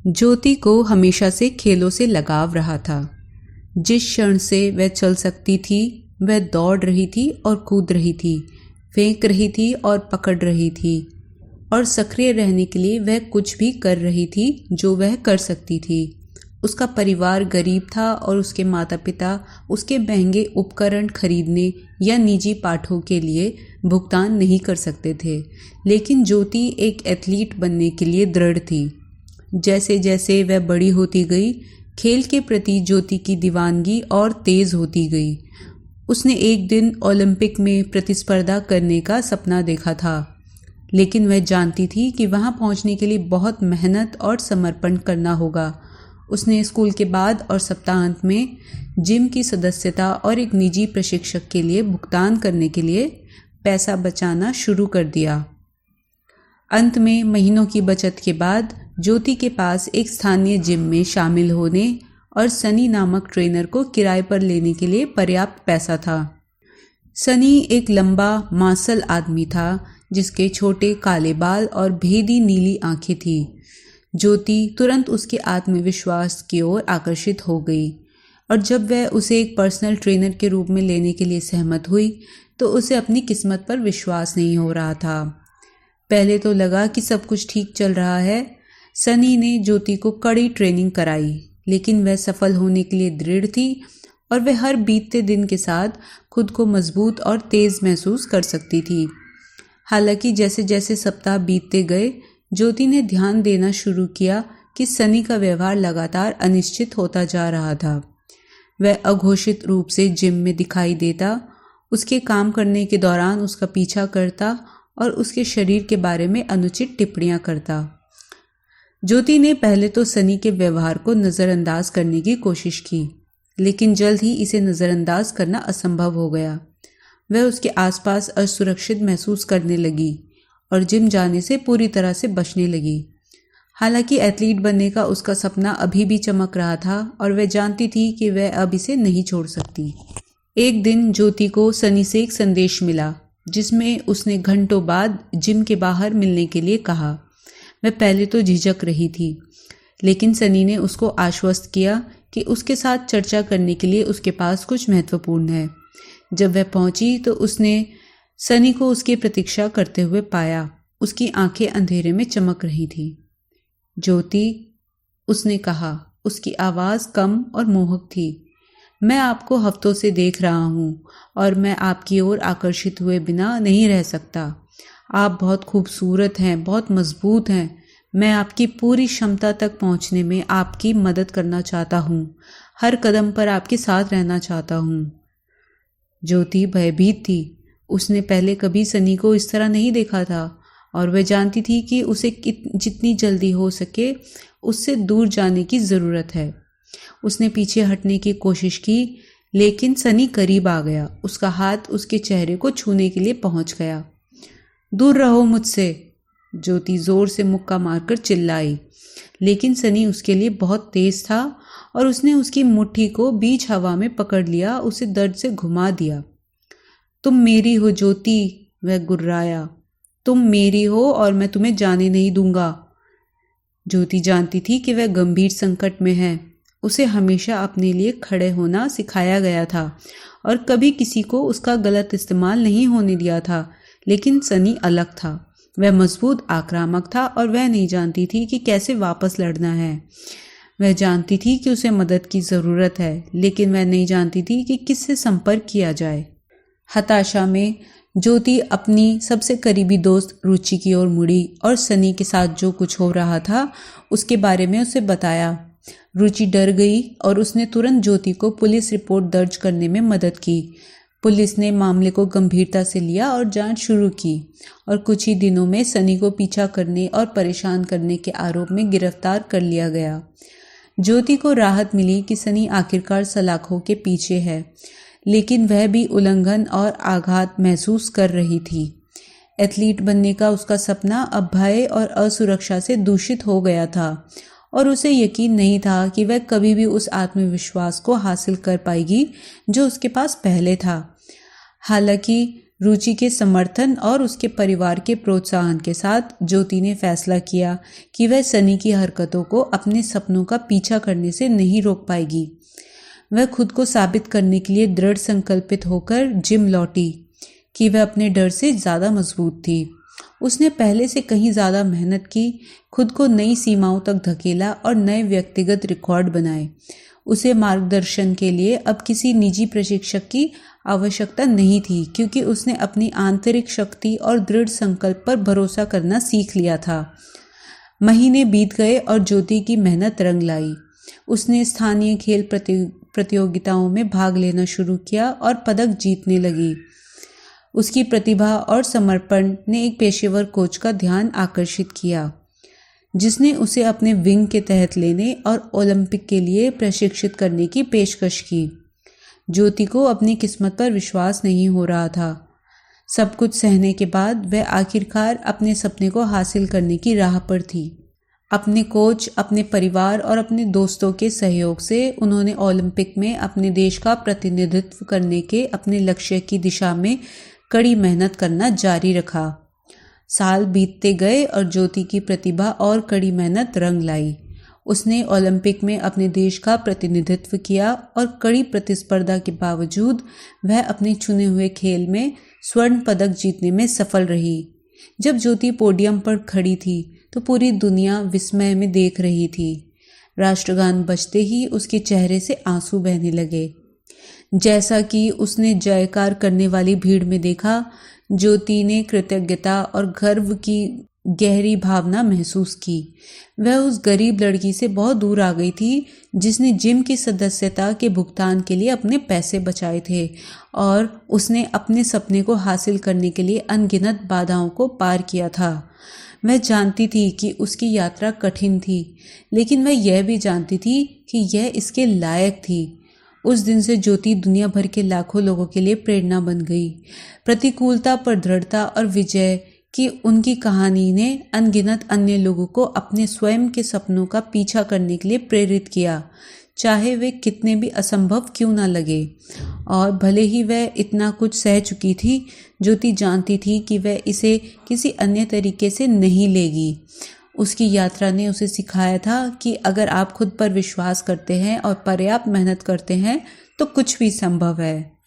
ज्योति को हमेशा से खेलों से लगाव रहा था। जिस क्षण से वह चल सकती थी, वह दौड़ रही थी और कूद रही थी, फेंक रही थी और पकड़ रही थी, और सक्रिय रहने के लिए वह कुछ भी कर रही थी जो वह कर सकती थी। उसका परिवार गरीब था और उसके माता पिता उसके महंगे उपकरण खरीदने या निजी पाठों के लिए भुगतान नहीं कर सकते थे, लेकिन ज्योति एक एथलीट बनने के लिए दृढ़ थी। जैसे जैसे वह बड़ी होती गई, खेल के प्रति ज्योति की दीवानगी और तेज होती गई। उसने एक दिन ओलंपिक में प्रतिस्पर्धा करने का सपना देखा था, लेकिन वह जानती थी कि वहां पहुंचने के लिए बहुत मेहनत और समर्पण करना होगा। उसने स्कूल के बाद और सप्ताहांत में जिम की सदस्यता और एक निजी प्रशिक्षक के लिए भुगतान करने के लिए पैसा बचाना शुरू कर दिया। अंत में महीनों की बचत के बाद ज्योति के पास एक स्थानीय जिम में शामिल होने और सनी नामक ट्रेनर को किराए पर लेने के लिए पर्याप्त पैसा था। सनी एक लंबा मांसल आदमी था जिसके छोटे काले बाल और भेदी नीली आंखें थी। ज्योति तुरंत उसके आत्मविश्वास की ओर आकर्षित हो गई, और जब वह उसे एक पर्सनल ट्रेनर के रूप में लेने के लिए सहमत हुई तो उसे अपनी किस्मत पर विश्वास नहीं हो रहा था। पहले तो लगा कि सब कुछ ठीक चल रहा है। सनी ने ज्योति को कड़ी ट्रेनिंग कराई, लेकिन वह सफल होने के लिए दृढ़ थी और वह हर बीतते दिन के साथ खुद को मजबूत और तेज महसूस कर सकती थी। हालांकि जैसे जैसे सप्ताह बीतते गए, ज्योति ने ध्यान देना शुरू किया कि सनी का व्यवहार लगातार अनिश्चित होता जा रहा था। वह अघोषित रूप से जिम में दिखाई देता, उसके काम करने के दौरान उसका पीछा करता और उसके शरीर के बारे में अनुचित टिप्पणियां करता। ज्योति ने पहले तो सनी के व्यवहार को नजरअंदाज करने की कोशिश की, लेकिन जल्द ही इसे नजरअंदाज करना असंभव हो गया। वह उसके आसपास असुरक्षित महसूस करने लगी और जिम जाने से पूरी तरह से बचने लगी। हालांकि एथलीट बनने का उसका सपना अभी भी चमक रहा था और वह जानती थी कि वह अब इसे नहीं छोड़ सकती। एक दिन ज्योति को सनी से एक संदेश मिला जिसमें उसने घंटों बाद जिम के बाहर मिलने के लिए कहा। वह पहले तो झिझक रही थी, लेकिन सनी ने उसको आश्वस्त किया कि उसके साथ चर्चा करने के लिए उसके पास कुछ महत्वपूर्ण है। जब वह पहुंची तो उसने सनी को उसकी प्रतीक्षा करते हुए पाया। उसकी आंखें अंधेरे में चमक रही थी। ज्योति, उसने कहा। उसकी आवाज कम और मोहक थी। मैं आपको हफ्तों से देख रहा हूं और मैं आपकी ओर आकर्षित हुए बिना नहीं रह सकता। आप बहुत खूबसूरत हैं, बहुत मजबूत हैं। मैं आपकी पूरी क्षमता तक पहुंचने में आपकी मदद करना चाहता हूं। हर कदम पर आपके साथ रहना चाहता हूं। ज्योति भयभीत थी। उसने पहले कभी सनी को इस तरह नहीं देखा था और वह जानती थी कि उसे जितनी जल्दी हो सके उससे दूर जाने की जरूरत है। उसने पीछे हटने की कोशिश की, लेकिन सनी करीब आ गया। उसका हाथ उसके चेहरे को छूने के लिए पहुंच गया। दूर रहो मुझसे, ज्योति जोर से मुक्का मारकर चिल्लाई, लेकिन सनी उसके लिए बहुत तेज था और उसने उसकी मुट्ठी को बीच हवा में पकड़ लिया, उसे दर्द से घुमा दिया। तुम मेरी हो ज्योति, वह गुर्राया। तुम मेरी हो और मैं तुम्हें जाने नहीं दूंगा। ज्योति जानती थी कि वह गंभीर संकट में है। उसे हमेशा अपने लिए खड़े होना सिखाया गया था और कभी किसी को उसका गलत इस्तेमाल नहीं होने दिया था, लेकिन सनी अलग था। वह मजबूत, आक्रामक था और वह नहीं जानती थी कि कैसे वापस लड़ना है। वह जानती थी कि उसे मदद की जरूरत है, लेकिन वह नहीं जानती थी कि किससे संपर्क किया जाए। हताशा में ज्योति अपनी सबसे करीबी दोस्त रुचि की ओर मुड़ी और सनी के साथ जो कुछ हो रहा था उसके बारे में उसे बताया। रुचि डर गई और उसने तुरंत ज्योति को पुलिस रिपोर्ट दर्ज करने में मदद की। पुलिस ने मामले को गंभीरता से लिया और जांच शुरू की और कुछ ही दिनों में सनी को पीछा करने और परेशान करने के आरोप में गिरफ्तार कर लिया गया। ज्योति को राहत मिली कि सनी आखिरकार सलाखों के पीछे है, लेकिन वह भी उल्लंघन और आघात महसूस कर रही थी। एथलीट बनने का उसका सपना अब भय और असुरक्षा से दूषित हो गया था और उसे यकीन नहीं था कि वह कभी भी उस आत्मविश्वास को हासिल कर पाएगी जो उसके पास पहले था। हालांकि रुचि के समर्थन और उसके परिवार के प्रोत्साहन के साथ ज्योति ने फैसला किया कि वह सनी की हरकतों को अपने सपनों का पीछा करने से नहीं रोक पाएगी। वह खुद को साबित करने के लिए दृढ़ संकल्पित होकर जिम लौटी कि वह अपने डर से ज़्यादा मजबूत थी। उसने पहले से कहीं ज़्यादा मेहनत की, खुद को नई सीमाओं तक धकेला और नए व्यक्तिगत रिकॉर्ड बनाए। उसे मार्गदर्शन के लिए अब किसी निजी प्रशिक्षक की आवश्यकता नहीं थी, क्योंकि उसने अपनी आंतरिक शक्ति और दृढ़ संकल्प पर भरोसा करना सीख लिया था। महीने बीत गए और ज्योति की मेहनत रंग लाई। उसने स्थानीय खेल प्रतियोगिताओं में भाग लेना शुरू किया और पदक जीतने लगी। उसकी प्रतिभा और समर्पण ने एक पेशेवर कोच का ध्यान आकर्षित किया, जिसने उसे अपने विंग के तहत लेने और ओलंपिक के लिए प्रशिक्षित करने की पेशकश की। ज्योति को अपनी किस्मत पर विश्वास नहीं हो रहा था। सब कुछ सहने के बाद वह आखिरकार अपने सपने को हासिल करने की राह पर थी। अपने कोच, अपने परिवार और अपने दोस्तों के सहयोग से उन्होंने ओलंपिक में अपने देश का प्रतिनिधित्व करने के अपने लक्ष्य की दिशा में कड़ी मेहनत करना जारी रखा। साल बीतते गए और ज्योति की प्रतिभा और कड़ी मेहनत रंग लाई। उसने ओलंपिक में अपने देश का प्रतिनिधित्व किया और कड़ी प्रतिस्पर्धा के बावजूद वह अपने चुने हुए खेल में स्वर्ण पदक जीतने में सफल रही। जब ज्योति पोडियम पर खड़ी थी तो पूरी दुनिया विस्मय में देख रही थी। राष्ट्रगान बजते ही उसके चेहरे से आंसू बहने लगे। जैसा कि उसने जयकार करने वाली भीड़ में देखा, ज्योति ने कृतज्ञता और गर्व की गहरी भावना महसूस की। वह उस गरीब लड़की से बहुत दूर आ गई थी जिसने जिम की सदस्यता के भुगतान के लिए अपने पैसे बचाए थे और उसने अपने सपने को हासिल करने के लिए अनगिनत बाधाओं को पार किया था। वह जानती थी कि उसकी यात्रा कठिन थी, लेकिन वह यह भी जानती थी कि यह इसके लायक थी। उस दिन से ज्योति दुनिया भर के लाखों लोगों के लिए प्रेरणा बन गई। प्रतिकूलता पर दृढ़ता और विजय की उनकी कहानी ने अनगिनत अन्य लोगों को अपने स्वयं के सपनों का पीछा करने के लिए प्रेरित किया, चाहे वे कितने भी असंभव क्यों ना लगे। और भले ही वह इतना कुछ सह चुकी थी, ज्योति जानती थी कि वह इसे किसी अन्य तरीके से नहीं लेगी। उसकी यात्रा ने उसे सिखाया था कि अगर आप खुद पर विश्वास करते हैं और पर्याप्त मेहनत करते हैं तो कुछ भी संभव है।